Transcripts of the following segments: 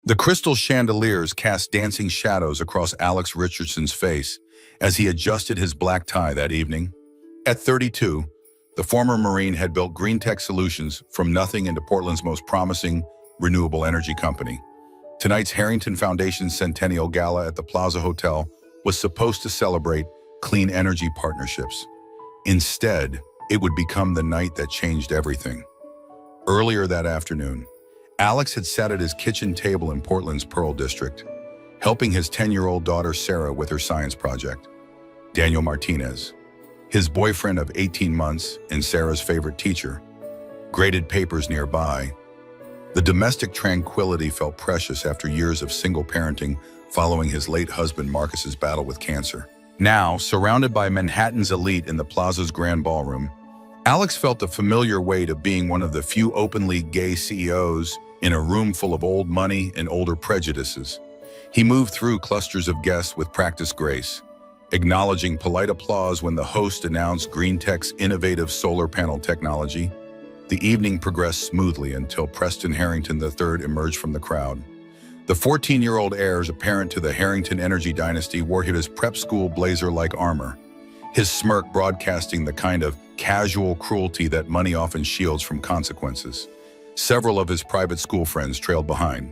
The crystal chandeliers cast dancing shadows across Alex Richardson's face as he adjusted his black tie that evening. At 32, the former Marine had built green tech solutions from nothing into Portland's most promising renewable energy company. Tonight's Harrington Foundation Centennial Gala at the Plaza Hotel was supposed to celebrate clean energy partnerships. Instead, it would become the night that changed everything. Earlier that afternoon, Alex had sat at his kitchen table in Portland's Pearl District, helping his 10-year-old daughter Sarah with her science project. Daniel Martinez, his boyfriend of 18 months and Sarah's favorite teacher, graded papers nearby. The domestic tranquility felt precious after years of single parenting following his late husband Marcus's battle with cancer. Now, surrounded by Manhattan's elite in the Plaza's grand ballroom, Alex felt the familiar weight of being one of the few openly gay CEOs in a room full of old money and older prejudices. He moved through clusters of guests with practiced grace, acknowledging polite applause when the host announced GreenTech's innovative solar panel technology. The evening progressed smoothly until Preston Harrington III emerged from the crowd. The 14-year-old heir, apparent to the Harrington energy dynasty, wore his prep school blazer-like armor, his smirk broadcasting the kind of casual cruelty that money often shields from consequences. Several of his private school friends trailed behind,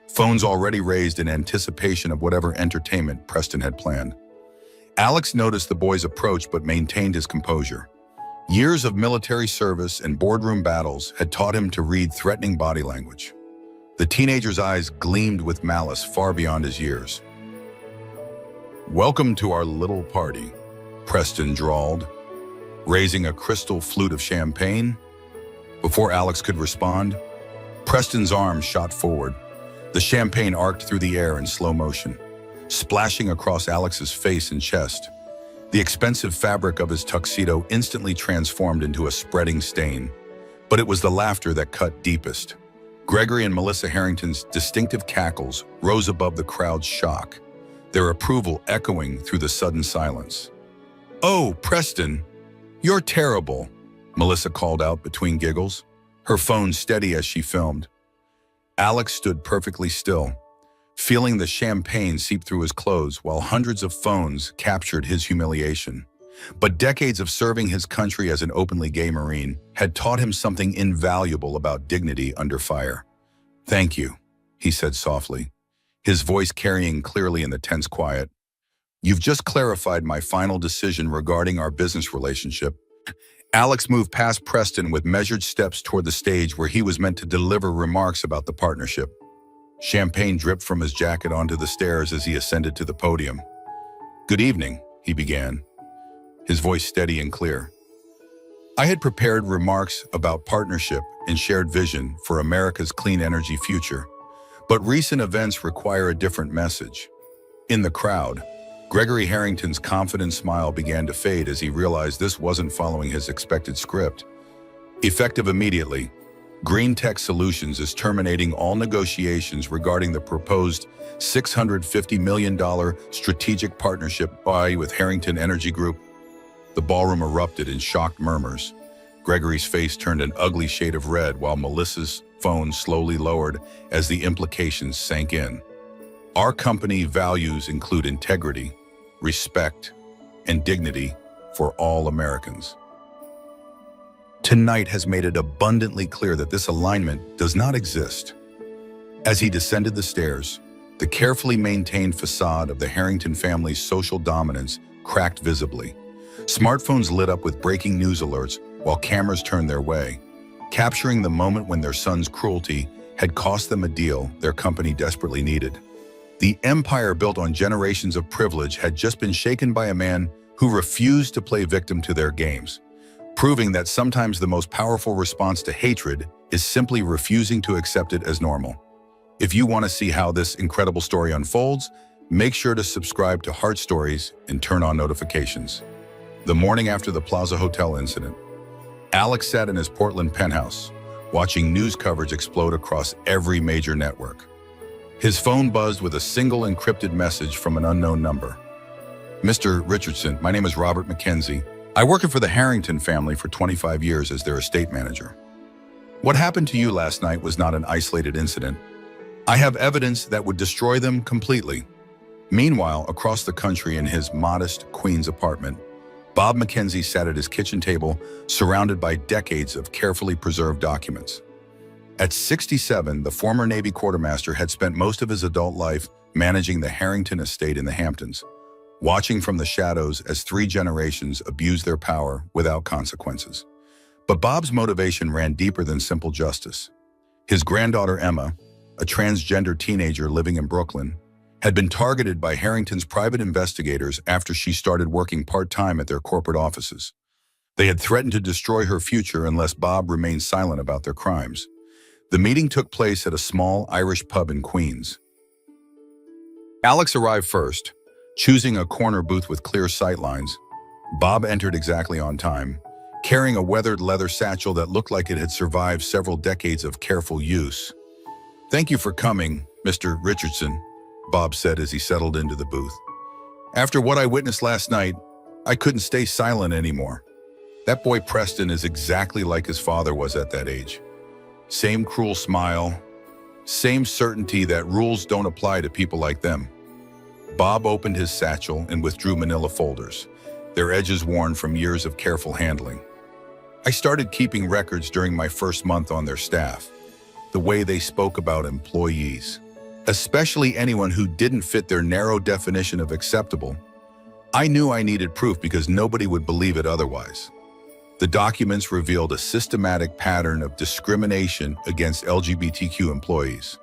phones already raised in anticipation of whatever entertainment Preston had planned. Alex noticed the boy's approach but maintained his composure. Years of military service and boardroom battles had taught him to read threatening body language. The teenager's eyes gleamed with malice far beyond his years. "Welcome to our little party," Preston drawled, raising a crystal flute of champagne. Before Alex could respond, Preston's arm shot forward. The champagne arced through the air in slow motion, splashing across Alex's face and chest. The expensive fabric of his tuxedo instantly transformed into a spreading stain, but it was the laughter that cut deepest. Gregory and Melissa Harrington's distinctive cackles rose above the crowd's shock, their approval echoing through the sudden silence. "Oh, Preston, you're terrible," Melissa called out between giggles, her phone steady as she filmed. Alex stood perfectly still, feeling the champagne seep through his clothes while hundreds of phones captured his humiliation. But decades of serving his country as an openly gay Marine had taught him something invaluable about dignity under fire. "Thank you," he said softly, his voice carrying clearly in the tense quiet. "You've just clarified my final decision regarding our business relationship." Alex moved past Preston with measured steps toward the stage where he was meant to deliver remarks about the partnership. Champagne dripped from his jacket onto the stairs as he ascended to the podium. "Good evening," he began, his voice steady and clear. "I had prepared remarks about partnership and shared vision for America's clean energy future, but recent events require a different message." In the crowd, Gregory Harrington's confident smile began to fade as he realized this wasn't following his expected script. Effective immediately, GreenTech Solutions is terminating all negotiations regarding the proposed $650 million strategic partnership with Harrington Energy Group. The ballroom erupted in shocked murmurs. Gregory's face turned an ugly shade of red while Melissa's phone slowly lowered as the implications sank in. "Our company values include integrity, respect, and dignity for all Americans." Tonight has made it abundantly clear that this alignment does not exist. As he descended the stairs, the carefully maintained facade of the Harrington family's social dominance cracked visibly. Smartphones lit up with breaking news alerts while cameras turned their way, capturing the moment when their son's cruelty had cost them a deal their company desperately needed. The empire built on generations of privilege had just been shaken by a man who refused to play victim to their games, proving that sometimes the most powerful response to hatred is simply refusing to accept it as normal. If you want to see how this incredible story unfolds, make sure to subscribe to Heart Stories and turn on notifications. The morning after the Plaza Hotel incident, Alex sat in his Portland penthouse, watching news coverage explode across every major network. His phone buzzed with a single encrypted message from an unknown number. "Mr. Richardson, my name is Robert McKenzie. I worked for the Harrington family for 25 years as their estate manager. What happened to you last night was not an isolated incident. I have evidence that would destroy them completely. Meanwhile, across the country in his modest Queens apartment, Bob Mackenzie sat at his kitchen table, surrounded by decades of carefully preserved documents. At 67, the former Navy quartermaster had spent most of his adult life managing the Harrington estate in the Hamptons, watching from the shadows as 3 generations abused their power without consequences. But Bob's motivation ran deeper than simple justice. His granddaughter Emma, a transgender teenager living in Brooklyn, had been targeted by Harrington's private investigators after she started working part-time at their corporate offices. They had threatened to destroy her future unless Bob remained silent about their crimes. The meeting took place at a small Irish pub in Queens. Alex arrived first, choosing a corner booth with clear sightlines. Bob entered exactly on time, carrying a weathered leather satchel that looked like it had survived several decades of careful use. "Thank you for coming, Mr. Richardson," Bob said as he settled into the booth. "After what I witnessed last night, I couldn't stay silent anymore. That boy Preston is exactly like his father was at that age. Same cruel smile, same certainty that rules don't apply to people like them." Bob opened his satchel and withdrew manila folders, their edges worn from years of careful handling. "I started keeping records during my first month on their staff. The way they spoke about employees, especially anyone who didn't fit their narrow definition of acceptable. I knew I needed proof because nobody would believe it otherwise. The documents revealed a systematic pattern of discrimination against LGBTQ employees,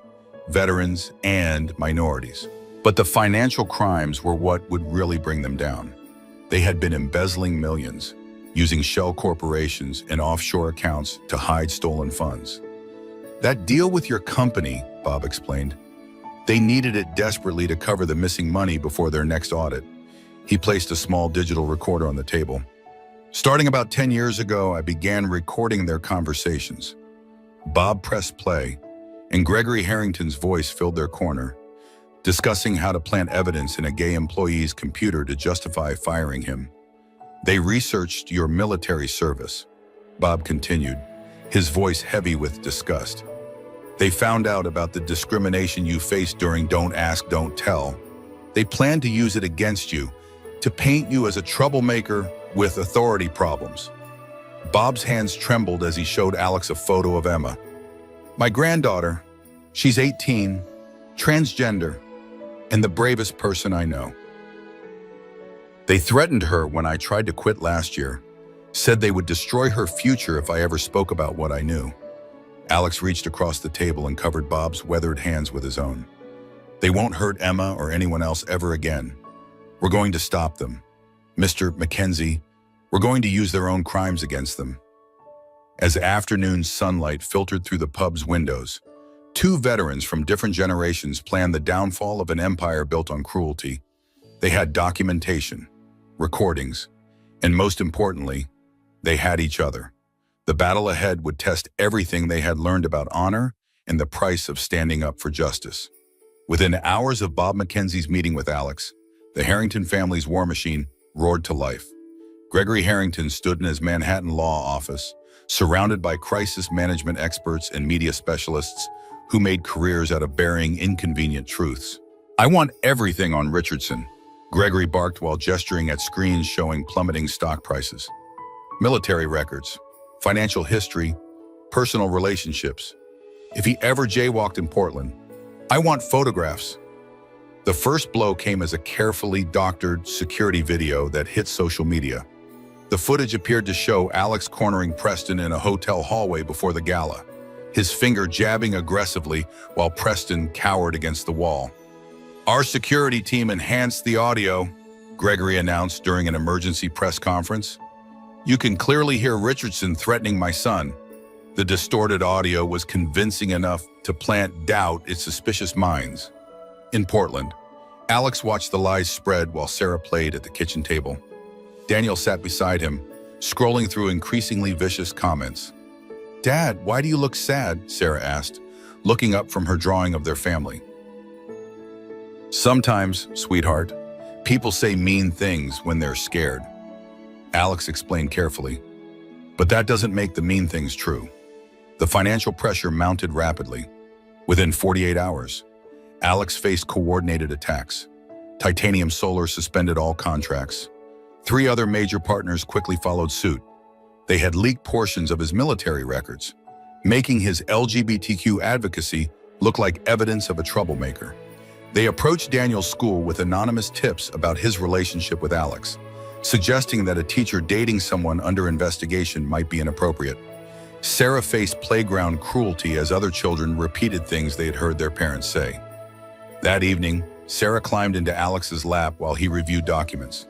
veterans, and minorities. But the financial crimes were what would really bring them down. They had been embezzling millions, using shell corporations and offshore accounts to hide stolen funds. That deal with your company," Bob explained, "they needed it desperately to cover the missing money before their next audit." He placed a small digital recorder on the table. "Starting about 10 years ago, I began recording their conversations." Bob pressed play, and Gregory Harrington's voice filled their corner, discussing how to plant evidence in a gay employee's computer to justify firing him. "They researched your military service," Bob continued, his voice heavy with disgust. "They found out about the discrimination you faced during Don't Ask, Don't Tell. They planned to use it against you, to paint you as a troublemaker with authority problems." Bob's hands trembled as he showed Alex a photo of Emma. "My granddaughter. She's 18, transgender, and the bravest person I know. They threatened her when I tried to quit last year, said they would destroy her future if I ever spoke about what I knew." Alex reached across the table and covered Bob's weathered hands with his own. "They won't hurt Emma or anyone else ever again. We're going to stop them. Mr. Mackenzie, we're going to use their own crimes against them." As afternoon sunlight filtered through the pub's windows, 2 veterans from different generations planned the downfall of an empire built on cruelty. They had documentation, recordings, and most importantly, they had each other. The battle ahead would test everything they had learned about honor and the price of standing up for justice. Within hours of Bob Mackenzie's meeting with Alex, the Harrington family's war machine roared to life. Gregory Harrington stood in his Manhattan law office, surrounded by crisis management experts and media specialists who made careers out of burying inconvenient truths. "I want everything on Richardson," Gregory barked while gesturing at screens showing plummeting stock prices. "Military records, financial history, personal relationships. If he ever jaywalked in Portland, I want photographs." The first blow came as a carefully doctored security video that hit social media. The footage appeared to show Alex cornering Preston in a hotel hallway before the gala, his finger jabbing aggressively while Preston cowered against the wall. "Our security team enhanced the audio," Gregory announced during an emergency press conference. "You can clearly hear Richardson threatening my son." The distorted audio was convincing enough to plant doubt in suspicious minds. In Portland, Alex watched the lies spread while Sarah played at the kitchen table. Daniel sat beside him, scrolling through increasingly vicious comments. "Dad, why do you look sad?" Sarah asked, looking up from her drawing of their family. "Sometimes, sweetheart, people say mean things when they're scared," Alex explained carefully. "But that doesn't make the mean things true." The financial pressure mounted rapidly. Within 48 hours, Alex faced coordinated attacks. Titanium Solar suspended all contracts. 3 other major partners quickly followed suit. They had leaked portions of his military records, making his LGBTQ advocacy look like evidence of a troublemaker. They approached Daniel's school with anonymous tips about his relationship with Alex, suggesting that a teacher dating someone under investigation might be inappropriate. Sarah faced playground cruelty as other children repeated things they had heard their parents say. That evening, Sarah climbed into Alex's lap while he reviewed documents.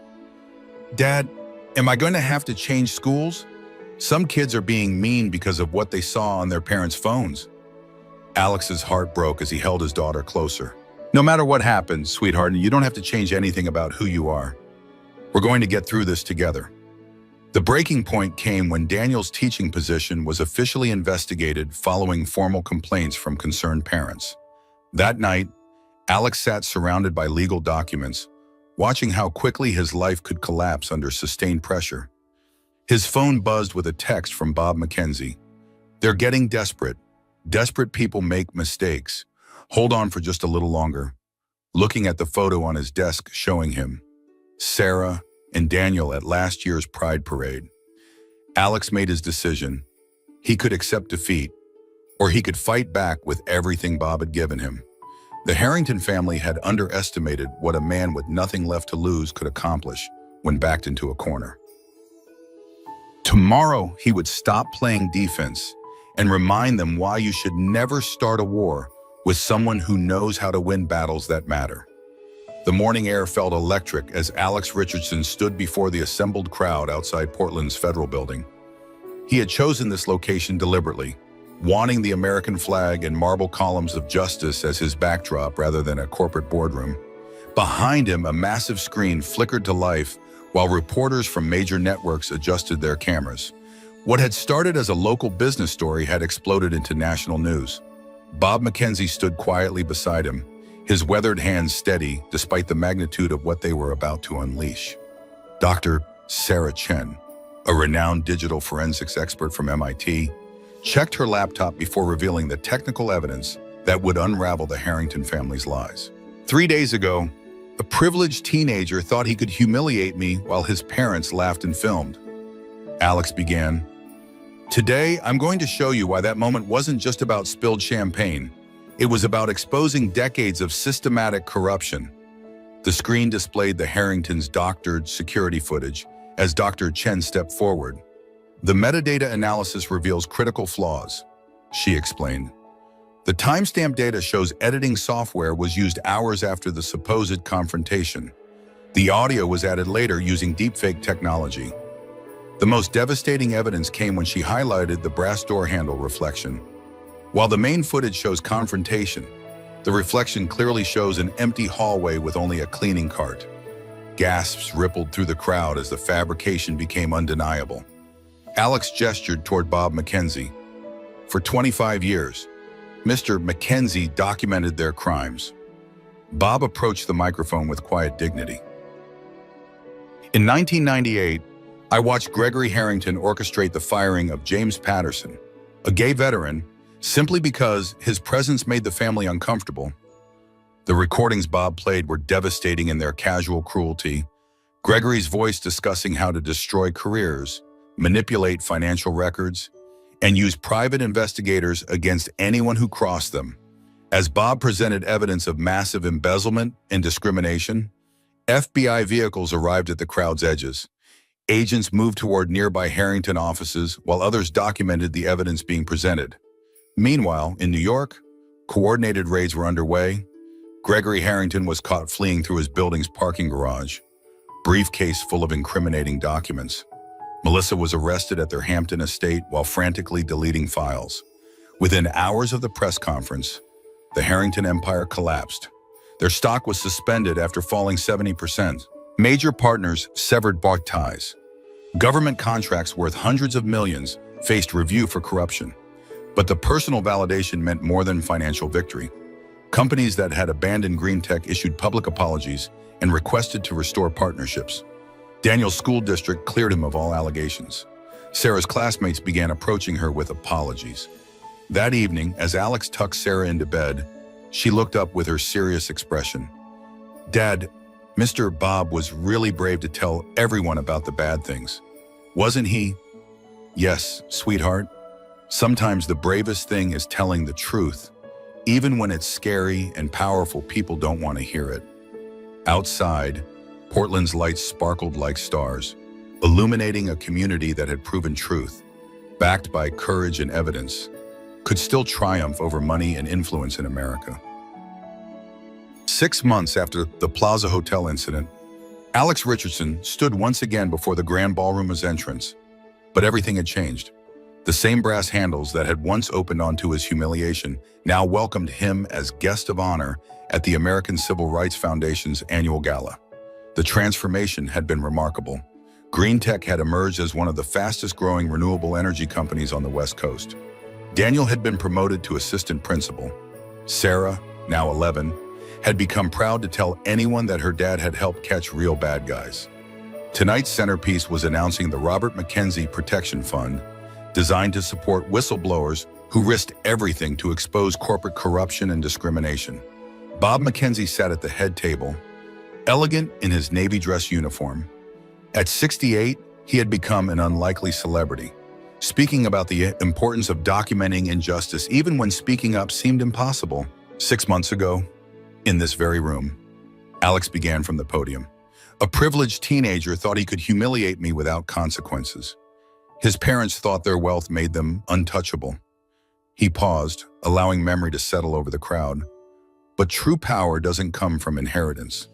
"Dad, am I going to have to change schools? Some kids are being mean because of what they saw on their parents' phones." Alex's heart broke as he held his daughter closer. "No matter what happens, sweetheart, you don't have to change anything about who you are. We're going to get through this together." The breaking point came when Daniel's teaching position was officially investigated following formal complaints from concerned parents. That night, Alex sat surrounded by legal documents, watching how quickly his life could collapse under sustained pressure. His phone buzzed with a text from Bob McKenzie. "They're getting desperate. Desperate people make mistakes. Hold on for just a little longer." Looking at the photo on his desk showing him Sarah and Daniel at last year's Pride Parade, Alex made his decision. He could accept defeat, or he could fight back with everything Bob had given him. The Harrington family had underestimated what a man with nothing left to lose could accomplish when backed into a corner. Tomorrow, he would stop playing defense and remind them why you should never start a war with someone who knows how to win battles that matter. The morning air felt electric as Alex Richardson stood before the assembled crowd outside Portland's Federal Building. He had chosen this location deliberately, wanting the American flag and marble columns of justice as his backdrop rather than a corporate boardroom. Behind him, a massive screen flickered to life while reporters from major networks adjusted their cameras. What had started as a local business story had exploded into national news. Bob McKenzie stood quietly beside him, his weathered hands steady despite the magnitude of what they were about to unleash. Dr. Sarah Chen, a renowned digital forensics expert from MIT, checked her laptop before revealing the technical evidence that would unravel the Harrington family's lies. 3 days ago, a privileged teenager thought he could humiliate me while his parents laughed and filmed. Alex began. "Today, I'm going to show you why that moment wasn't just about spilled champagne. It was about exposing decades of systematic corruption." The screen displayed the Harringtons' doctored security footage as Dr. Chen stepped forward. "The metadata analysis reveals critical flaws," she explained. "The timestamp data shows editing software was used hours after the supposed confrontation. The audio was added later using deepfake technology. The most devastating evidence came when she highlighted the brass door handle reflection. While the main footage shows confrontation, the reflection clearly shows an empty hallway with only a cleaning cart." Gasps rippled through the crowd as the fabrication became undeniable. Alex gestured toward Bob McKenzie. "For 25 years, Mr. McKenzie documented their crimes." Bob approached the microphone with quiet dignity. "In 1998, I watched Gregory Harrington orchestrate the firing of James Patterson, a gay veteran, simply because his presence made the family uncomfortable." The recordings Bob played were devastating in their casual cruelty. Gregory's voice discussing how to destroy careers, manipulate financial records, and use private investigators against anyone who crossed them. As Bob presented evidence of massive embezzlement and discrimination, FBI vehicles arrived at the crowd's edges. Agents moved toward nearby Harrington offices while others documented the evidence being presented. Meanwhile, in New York, coordinated raids were underway. Gregory Harrington was caught fleeing through his building's parking garage, briefcase full of incriminating documents. Melissa was arrested at their Hampton estate while frantically deleting files. Within hours of the press conference, the Harrington empire collapsed. Their stock was suspended after falling 70%. Major partners severed both ties. Government contracts worth hundreds of millions faced review for corruption. But the personal validation meant more than financial victory. Companies that had abandoned green tech issued public apologies and requested to restore partnerships. Daniel's school district cleared him of all allegations. Sarah's classmates began approaching her with apologies. That evening, as Alex tucked Sarah into bed, she looked up with her serious expression. "Dad, Mr. Bob was really brave to tell everyone about the bad things. Wasn't he?" "Yes, sweetheart. Sometimes the bravest thing is telling the truth. Even when it's scary and powerful, people don't want to hear it." Outside, Portland's lights sparkled like stars, illuminating a community that had proven truth, backed by courage and evidence, could still triumph over money and influence in America. 6 months after the Plaza Hotel incident, Alex Richardson stood once again before the Grand Ballroom's entrance. But everything had changed. The same brass handles that had once opened onto his humiliation now welcomed him as guest of honor at the American Civil Rights Foundation's annual gala. The transformation had been remarkable. Green tech had emerged as one of the fastest-growing renewable energy companies on the West Coast. Daniel had been promoted to assistant principal. Sarah, now 11, had become proud to tell anyone that her dad had helped catch real bad guys. Tonight's centerpiece was announcing the Robert McKenzie Protection Fund, designed to support whistleblowers who risked everything to expose corporate corruption and discrimination. Bob McKenzie sat at the head table, elegant in his Navy dress uniform. At 68, he had become an unlikely celebrity, speaking about the importance of documenting injustice even when speaking up seemed impossible. 6 months ago, in this very room, Alex began from the podium. "A privileged teenager thought he could humiliate me without consequences. His parents thought their wealth made them untouchable." He paused, allowing memory to settle over the crowd. But true power doesn't come from inheritance.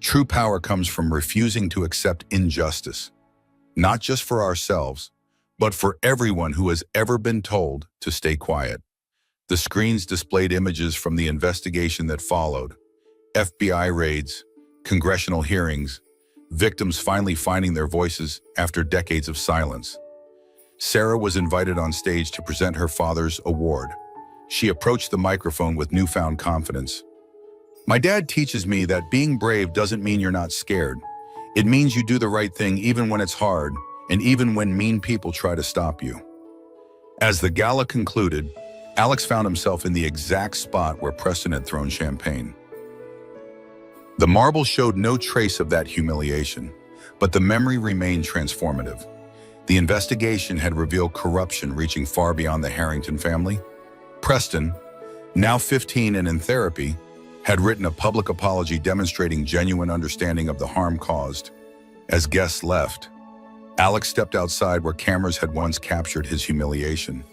True power comes from refusing to accept injustice, not just for ourselves, but for everyone who has ever been told to stay quiet. The screens displayed images from the investigation that followed: FBI raids, congressional hearings, victims finally finding their voices after decades of silence. Sarah was invited on stage to present her father's award. She approached the microphone with newfound confidence. "My dad teaches me that being brave doesn't mean you're not scared. It means you do the right thing even when it's hard, and even when mean people try to stop you." As the gala concluded, Alex found himself in the exact spot where Preston had thrown champagne. The marble showed no trace of that humiliation, but the memory remained transformative. The investigation had revealed corruption reaching far beyond the Harrington family. Preston, now 15 and in therapy, had written a public apology demonstrating genuine understanding of the harm caused. As guests left, Alex stepped outside where cameras had once captured his humiliation.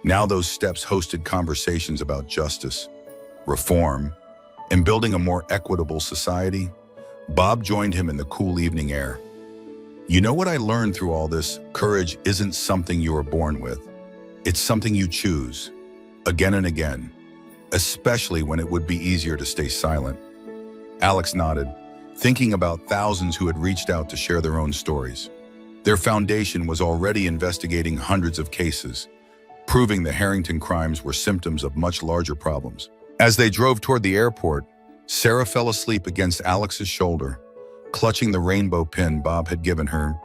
Now those steps hosted conversations about justice, reform, and building a more equitable society. Bob joined him in the cool evening air. "You know what I learned through all this? Courage isn't something you are born with. It's something you choose, again and again, especially when it would be easier to stay silent." Alex nodded, thinking about thousands who had reached out to share their own stories. Their foundation was already investigating hundreds of cases, proving the Harrington crimes were symptoms of much larger problems. As they drove toward the airport, Sarah fell asleep against Alex's shoulder, clutching the rainbow pin Bob had given her.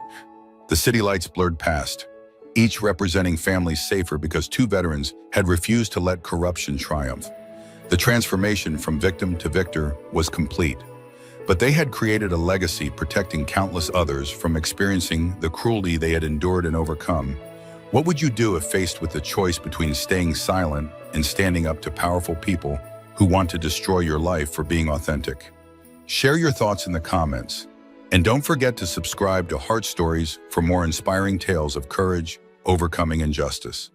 The city lights blurred past, each representing families safer because two veterans had refused to let corruption triumph. The transformation from victim to victor was complete, but they had created a legacy protecting countless others from experiencing the cruelty they had endured and overcome. What would you do if faced with the choice between staying silent and standing up to powerful people who want to destroy your life for being authentic? Share your thoughts in the comments, and don't forget to subscribe to Heart Stories for more inspiring tales of courage, overcoming injustice.